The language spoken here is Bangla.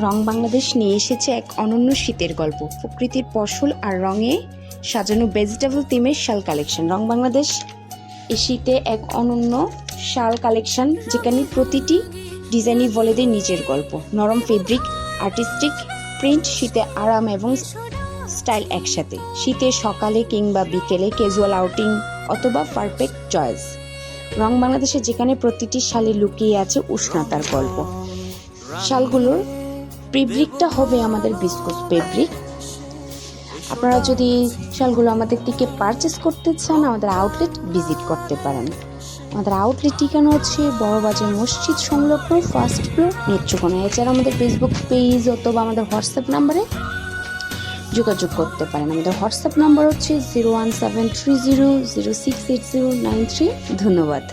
রং বাংলাদেশ নিয়ে এসেছে এক অনন্য শীতের গল্প, প্রকৃতির ফসল আর রঙে সাজানো ভেজিটেবল থিমের শাল কালেকশন। রং বাংলাদেশ এই শীতে এক অনন্য শাল কালেকশন, যেখানে প্রতিটি ডিজাইনই বলে দেয় নিজের গল্প। নরম ফেব্রিক, আর্টিস্টিক প্রিন্ট, শীতে আরাম এবং স্টাইল একসাথে। শীতের সকালে কিংবা বিকেলে ক্যাজুয়াল আউটিং অথবা পারফেক্ট চয়েস। রং বাংলাদেশে যেখানে প্রতিটি শালে লুকিয়ে আছে উষ্ণতার গল্প। শালগুলোর ফেব্রিকটা হবে আমাদের বিস্কুট ফেব্রিক। আপনারা যদি শালগুলো আমাদের থেকে পারচেস করতে চান, আমাদের আউটলেট ভিজিট করতে পারেন। আমাদের আউটলেট ঠিকানা হচ্ছে বড়বাজার মসজিদ সংলগ্ন ফার্স্ট ফ্লোর, নেত্রকোনা। এছাড়া আমাদের ফেসবুক পেজ অথবা আমাদের হোয়াটসঅ্যাপ নাম্বারে যোগাযোগ করতে পারেন। আমাদের হোয়াটসঅ্যাপ নাম্বার হচ্ছে 01730068093। ধন্যবাদ।